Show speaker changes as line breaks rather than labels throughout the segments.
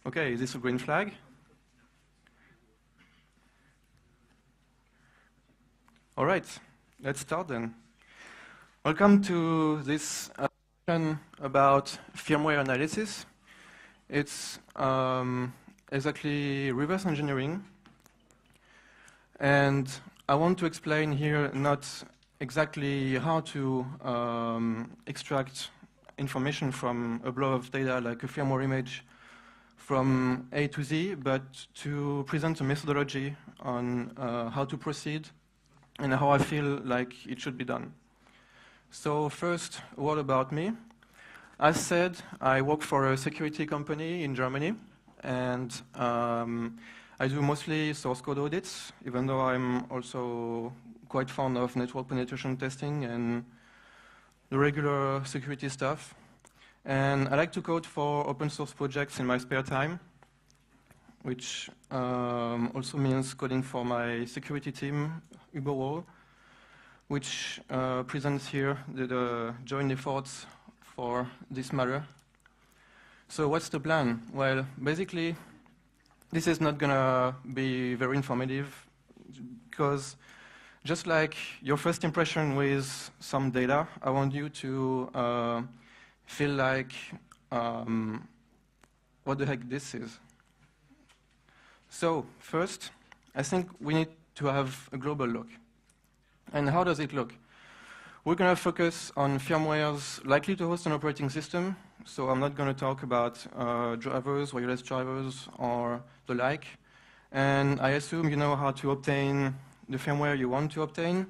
Okay, is this a green flag? All right, let's start then. Welcome to this session about firmware analysis. It's exactly reverse engineering. And I want to explain here not exactly how to extract information from a blob of data like a firmware image from A to Z, but to present a methodology on how to proceed and how I feel like it should be done. So first, a word about me. As said, I work for a security company in Germany, and I do mostly source code audits, even though I'm also quite fond of network penetration testing and the regular security stuff. And I like to code for open source projects in my spare time, which also means coding for my security team, Uberwall, which presents here the joint efforts for this matter. So what's the plan? Well, basically, this is not going to be very informative because just like your first impression with some data, I want you to feel like what the heck this is. So first, I think we need to have a global look. And how does it look? We're going to focus on firmwares likely to host an operating system. So I'm not going to talk about drivers, wireless drivers, or the like. And I assume you know how to obtain the firmware you want to obtain.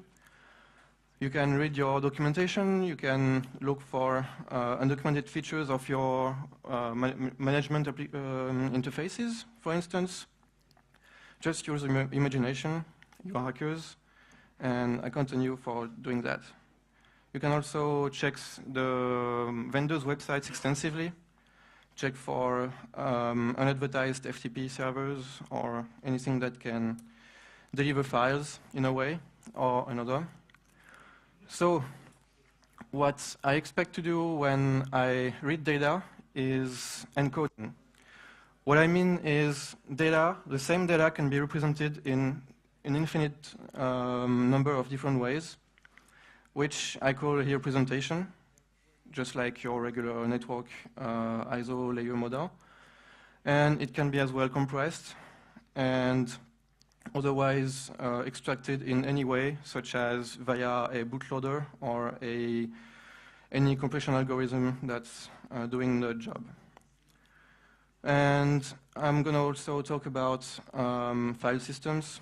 You can read your documentation. You can look for undocumented features of your management interfaces, for instance. Just use imagination, you are hackers, and I continue for doing that. You can also check the vendors' websites extensively, check for unadvertised FTP servers or anything that can deliver files in a way or another. So what I expect to do when I read data is encoding. What I mean is data, the same data can be represented in an infinite number of different ways, which I call here presentation, just like your regular network ISO layer model. And it can be as well compressed and otherwise extracted in any way, such as via a bootloader or any compression algorithm that's doing the job. And I'm going to also talk about file systems,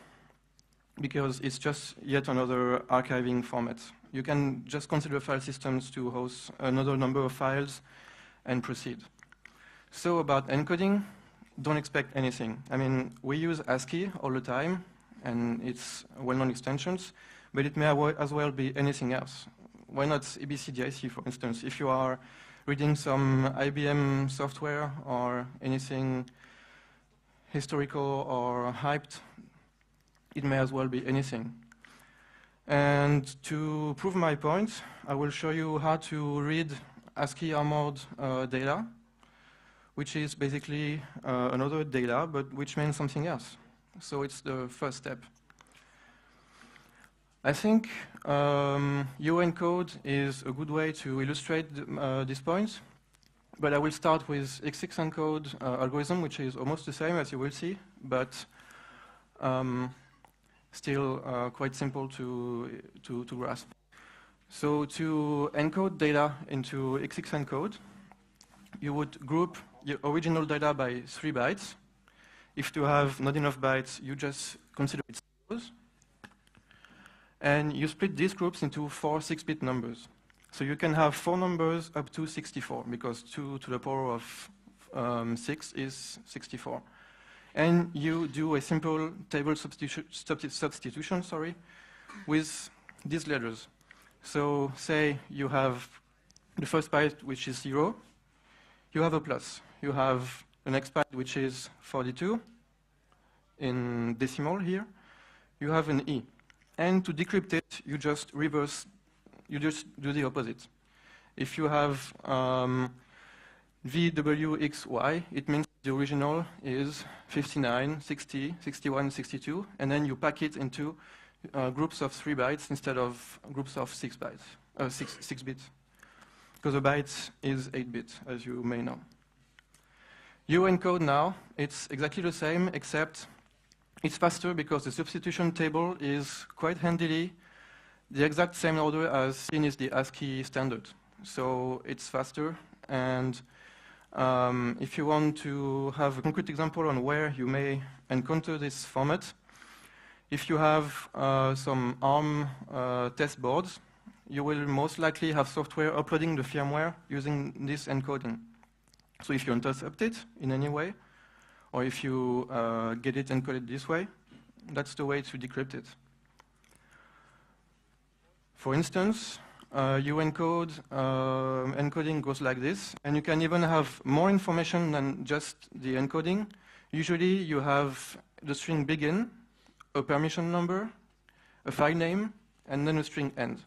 because it's just yet another archiving format. You can just consider file systems to host another number of files and proceed. So about encoding, don't expect anything. I mean, we use ASCII all the time, and it's well-known extensions, but it may as well be anything else. Why not EBCDIC, for instance? If you are reading some IBM software or anything historical or hyped, it may as well be anything. And to prove my point, I will show you how to read ASCII armored data, which is basically another data, but which means something else. So it's the first step. I think UEncode is a good way to illustrate this point, but I will start with X6encode algorithm, which is almost the same, as you will see, but still quite simple to grasp. So to encode data into X6encode, you would group your original data by 3 bytes. If you have not enough bytes, you just consider it zeros. And you split these groups into 4 6-bit numbers. So you can have 4 numbers up to 64, because 2 to the power of 6 is 64. And you do a simple table substitution, with these letters. So say you have the first byte, which is 0. You have a plus. You have the next byte, which is 42 in decimal here. You have an E. And to decrypt it, you just do the opposite. If you have VWXY, it means the original is 59, 60, 61, 62, and then you pack it into groups of 3 bytes instead of groups of 6 bytes, 6 bits, because a byte is 8 bits, as you may know. uEncode now, it's exactly the same, except it's faster because the substitution table is quite handily the exact same order as seen is the ASCII standard. So it's faster, and if you want to have a concrete example on where you may encounter this format, if you have some ARM test boards, you will most likely have software uploading the firmware using this encoding. So if you intercept it in any way, or if you get it encoded this way, that's the way to decrypt it. For instance, uEncode encoding goes like this, and you can even have more information than just the encoding. Usually you have the string begin, a permission number, a file name, and then a string end.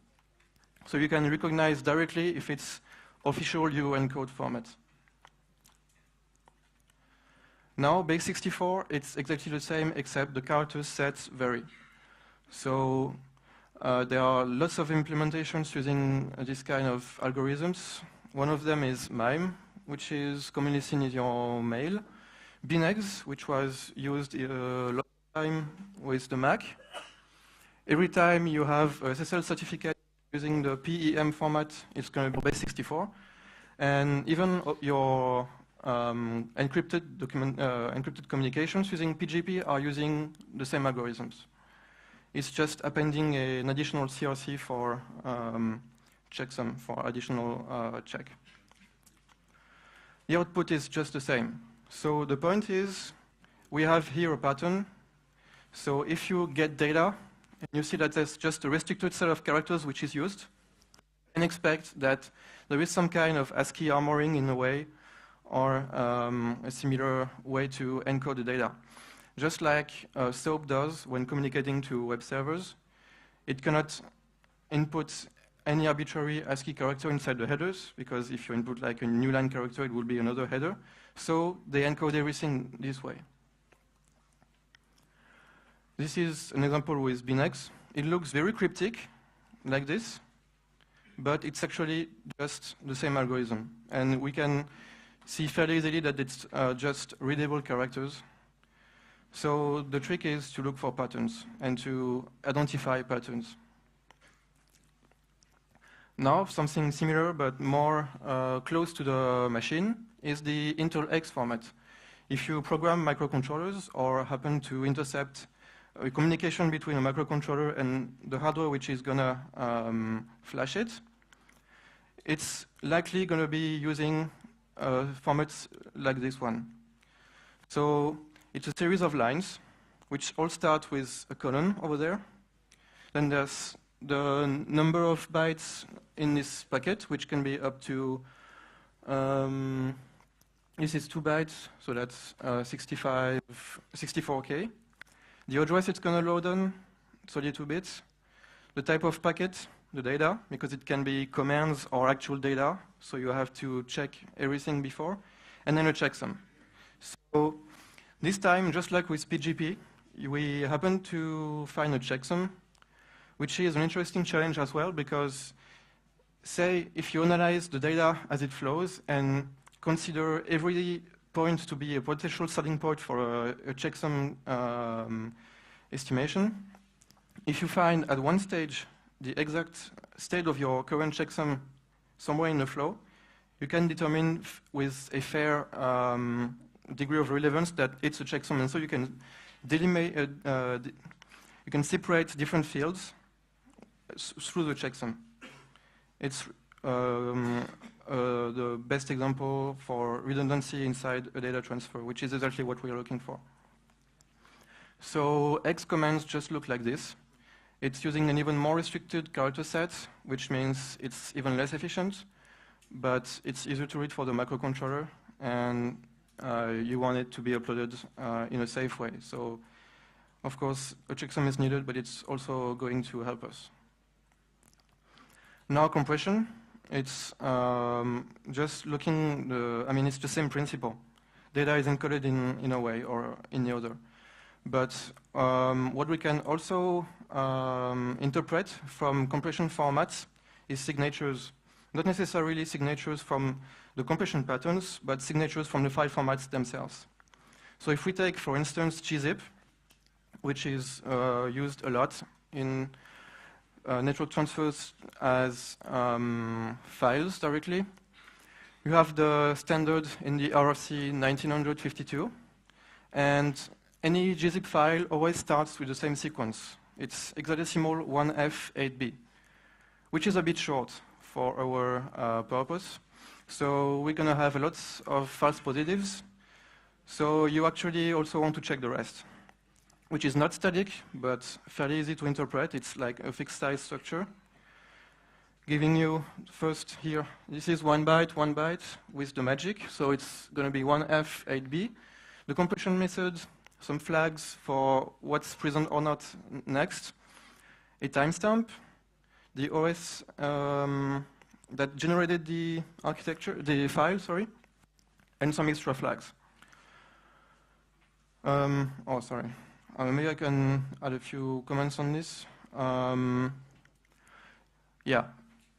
So you can recognize directly if it's official uEncode format. Now, base64, it's exactly the same, except the character sets vary. So there are lots of implementations using this kind of algorithms. One of them is MIME, which is commonly seen in your mail. BNegs, which was used a lot of time with the Mac. Every time you have a SSL certificate using the PEM format, it's going to be base64. And even your encrypted communications using PGP are using the same algorithms. It's just appending an additional CRC for checksum, for additional check. The output is just the same. So the point is, we have here a pattern. So if you get data, and you see that there's just a restricted set of characters which is used, you can expect that there is some kind of ASCII armoring in a way, or a similar way to encode the data. Just like SOAP does when communicating to web servers, it cannot input any arbitrary ASCII character inside the headers, because if you input like a new line character, it will be another header. So they encode everything this way. This is an example with BNegs. It looks very cryptic, like this, but it's actually just the same algorithm. And we can see fairly easily that it's just readable characters. So the trick is to look for patterns and to identify patterns. Now, something similar but more close to the machine is the Intel X format. If you program microcontrollers or happen to intercept a communication between a microcontroller and the hardware which is going to flash it, it's likely going to be using formats like this one. So it's a series of lines which all start with a colon over there. Then there's the number of bytes in this packet, which can be up to, this is 2 bytes, so that's 64K. The address it's going to load on, 32 bits. The type of packet, the data, because it can be commands or actual data, so you have to check everything before, and then a checksum. So this time, just like with PGP, we happen to find a checksum, which is an interesting challenge as well, because say if you analyze the data as it flows and consider every point to be a potential starting point for a checksum estimation, if you find at one stage the exact state of your current checksum somewhere in the flow, you can determine with a fair degree of relevance that it's a checksum, and so you can you can separate different fields through the checksum. It's the best example for redundancy inside a data transfer, which is exactly what we are looking for. So X commands just look like this. It's using an even more restricted character set, which means it's even less efficient, but it's easier to read for the microcontroller, and you want it to be uploaded in a safe way. So, of course, a checksum is needed, but it's also going to help us. Now, compression. It's just looking, it's the same principle. Data is encoded in a way or in the other. But what we can also interpret from compression formats is signatures. Not necessarily signatures from the compression patterns, but signatures from the file formats themselves. So if we take, for instance, gzip, which is used a lot in network transfers as files directly, you have the standard in the RFC 1952, and any gzip file always starts with the same sequence. It's hexadecimal 1F8B, which is a bit short for our purpose. So we're going to have lots of false positives. So you actually also want to check the rest, which is not static, but fairly easy to interpret. It's like a fixed size structure, giving you first here, this is 1 byte with the magic. So it's going to be 1F8B. The compression method, some flags for what's present or not next, a timestamp, the OS that generated the architecture, the file, sorry, and some extra flags. Maybe I can add a few comments on this.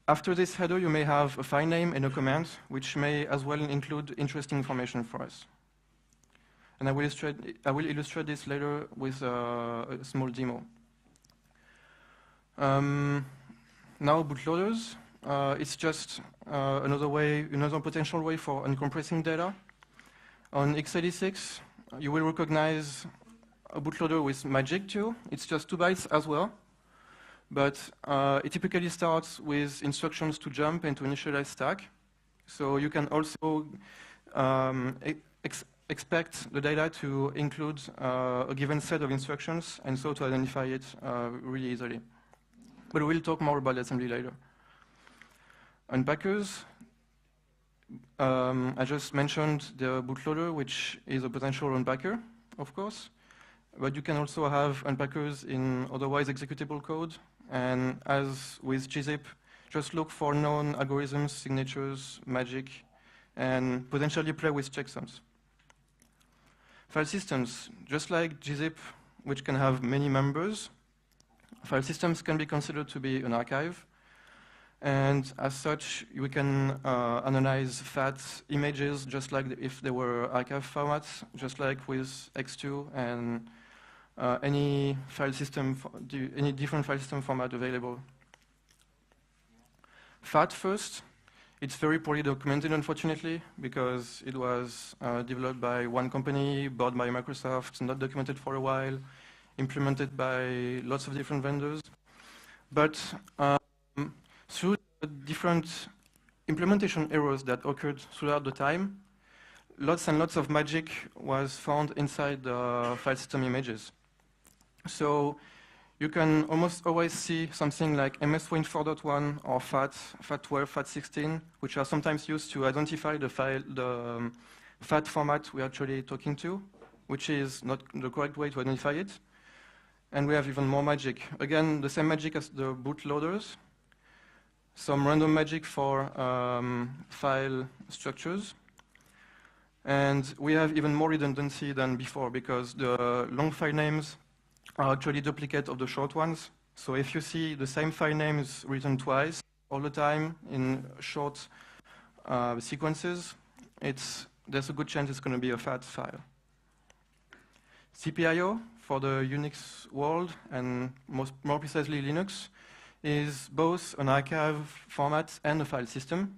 After this header, you may have a file name and a command, which may as well include interesting information for us. And I will illustrate this later with a small demo. Now, bootloaders. It's just another potential way for uncompressing data. On x86, you will recognize a bootloader with magic too. It's just 2 bytes as well. But it typically starts with instructions to jump and to initialize stack. So you can also expect the data to include a given set of instructions, and so to identify it really easily. But we'll talk more about assembly later. Unpackers. I just mentioned the bootloader, which is a potential unpacker, of course. But you can also have unpackers in otherwise executable code. And as with gzip, just look for known algorithms, signatures, magic, and potentially play with checksums. File systems, just like gzip, which can have many members, file systems can be considered to be an archive. And as such, we can analyze FAT images just like if they were archive formats, just like with X2 and any different file system format available. FAT first. It's very poorly documented, unfortunately, because it was developed by one company, bought by Microsoft, not documented for a while, implemented by lots of different vendors. But through the different implementation errors that occurred throughout the time, lots and lots of magic was found inside the file system images. So you can almost always see something like MS-WIN4.1 or FAT, FAT12, FAT16, which are sometimes used to identify the FAT format we're actually talking to, which is not the correct way to identify it. And we have even more magic. Again, the same magic as the bootloaders. Some random magic for file structures. And we have even more redundancy than before, because the long file names are actually duplicate of the short ones. So if you see the same file names written twice all the time in short sequences, there's a good chance it's going to be a FAT file. CPIO for the Unix world, and more precisely Linux, is both an archive format and a file system.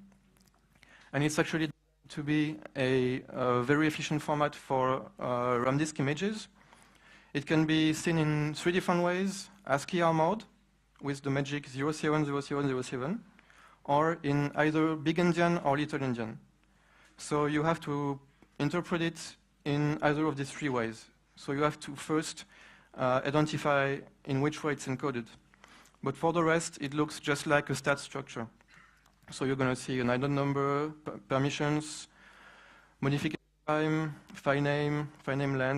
And it's actually to be a very efficient format for RAM disk images. It can be seen in 3 different ways: ASCII mode with the magic 070707, or in either big endian or little endian. So you have to interpret it in either of these 3 ways. So you have to first identify in which way it's encoded. But for the rest, it looks just like a stat structure. So you're going to see an ID number, permissions, modification time, file name length,